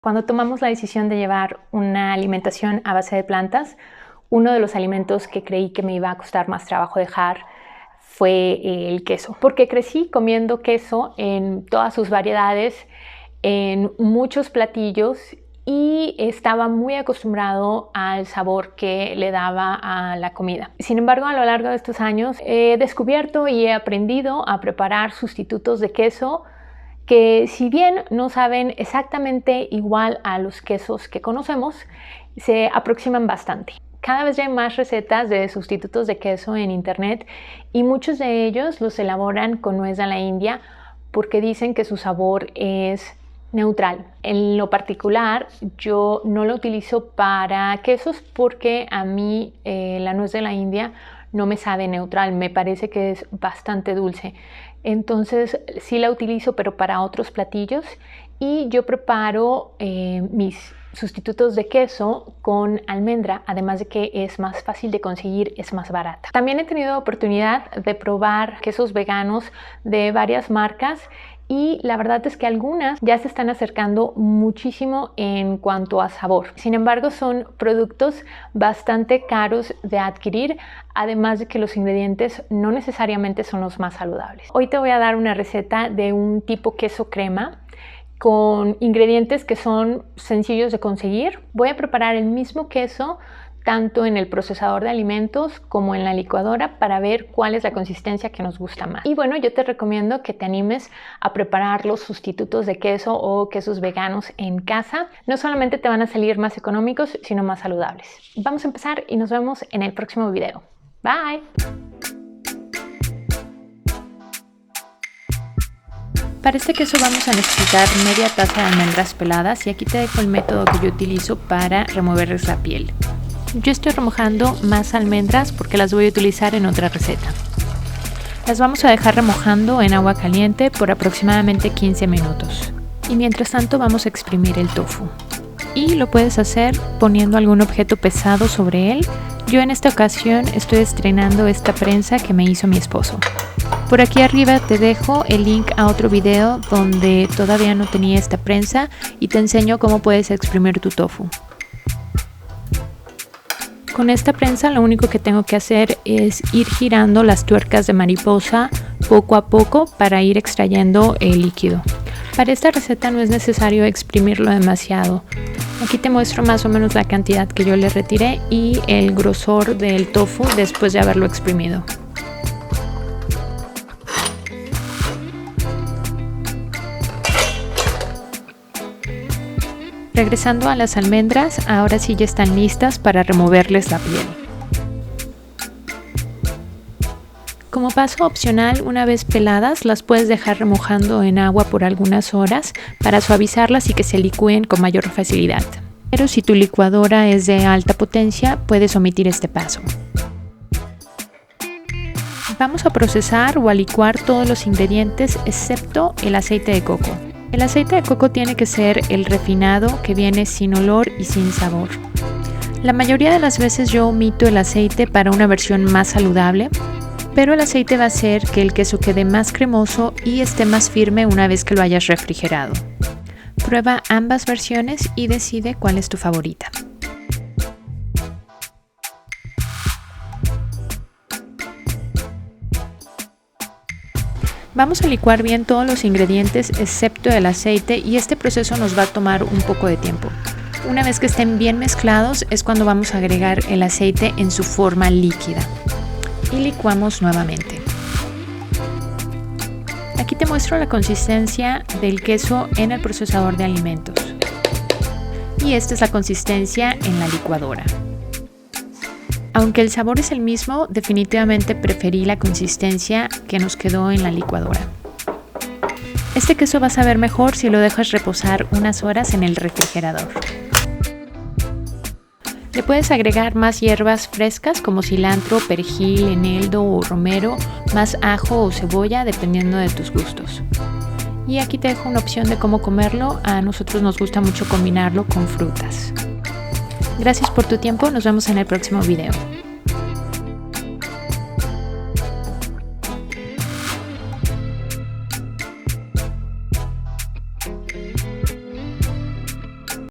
Cuando tomamos la decisión de llevar una alimentación a base de plantas, uno de los alimentos que creí que me iba a costar más trabajo dejar fue el queso, porque crecí comiendo queso en todas sus variedades, en muchos platillos, y estaba muy acostumbrado al sabor que le daba a la comida. Sin embargo, a lo largo de estos años he descubierto y he aprendido a preparar sustitutos de queso que, si bien no saben exactamente igual a los quesos que conocemos, se aproximan bastante. Cada vez hay más recetas de sustitutos de queso en internet y muchos de ellos los elaboran con nuez de la India porque dicen que su sabor es neutral. En lo particular, yo no lo utilizo para quesos porque a mí la nuez de la India no me sabe neutral, me parece que es bastante dulce. Entonces sí la utilizo, pero para otros platillos, y yo preparo mis sustitutos de queso con almendra, además de que es más fácil de conseguir, es más barata. También he tenido oportunidad de probar quesos veganos de varias marcas y la verdad es que algunas ya se están acercando muchísimo en cuanto a sabor. Sin embargo, son productos bastante caros de adquirir, además de que los ingredientes no necesariamente son los más saludables. Hoy te voy a dar una receta de un tipo queso crema con ingredientes que son sencillos de conseguir. Voy a preparar el mismo queso tanto en el procesador de alimentos como en la licuadora para ver cuál es la consistencia que nos gusta más. Y bueno, yo te recomiendo que te animes a preparar los sustitutos de queso o quesos veganos en casa. No solamente te van a salir más económicos, sino más saludables. Vamos a empezar y nos vemos en el próximo video. Bye. Para este queso vamos a necesitar media taza de almendras peladas y aquí te dejo el método que yo utilizo para removerles la piel. Yo estoy remojando más almendras porque las voy a utilizar en otra receta. Las vamos a dejar remojando en agua caliente por aproximadamente 15 minutos. Y mientras tanto vamos a exprimir el tofu. Y lo puedes hacer poniendo algún objeto pesado sobre él. Yo en esta ocasión estoy estrenando esta prensa que me hizo mi esposo. Por aquí arriba te dejo el link a otro video donde todavía no tenía esta prensa y te enseño cómo puedes exprimir tu tofu. Con esta prensa lo único que tengo que hacer es ir girando las tuercas de mariposa poco a poco para ir extrayendo el líquido. Para esta receta no es necesario exprimirlo demasiado. Aquí te muestro más o menos la cantidad que yo le retiré y el grosor del tofu después de haberlo exprimido. Regresando a las almendras, ahora sí ya están listas para removerles la piel. Como paso opcional, una vez peladas, las puedes dejar remojando en agua por algunas horas para suavizarlas y que se licúen con mayor facilidad. Pero si tu licuadora es de alta potencia, puedes omitir este paso. Vamos a procesar o a licuar todos los ingredientes excepto el aceite de coco. El aceite de coco tiene que ser el refinado que viene sin olor y sin sabor. La mayoría de las veces yo omito el aceite para una versión más saludable, pero el aceite va a hacer que el queso quede más cremoso y esté más firme una vez que lo hayas refrigerado. Prueba ambas versiones y decide cuál es tu favorita. Vamos a licuar bien todos los ingredientes excepto el aceite y este proceso nos va a tomar un poco de tiempo. Una vez que estén bien mezclados es cuando vamos a agregar el aceite en su forma líquida y licuamos nuevamente. Aquí te muestro la consistencia del queso en el procesador de alimentos y esta es la consistencia en la licuadora. Aunque el sabor es el mismo, definitivamente preferí la consistencia que nos quedó en la licuadora. Este queso va a saber mejor si lo dejas reposar unas horas en el refrigerador. Le puedes agregar más hierbas frescas como cilantro, perejil, eneldo o romero, más ajo o cebolla dependiendo de tus gustos. Y aquí te dejo una opción de cómo comerlo. A nosotros nos gusta mucho combinarlo con frutas. Gracias por tu tiempo, nos vemos en el próximo video.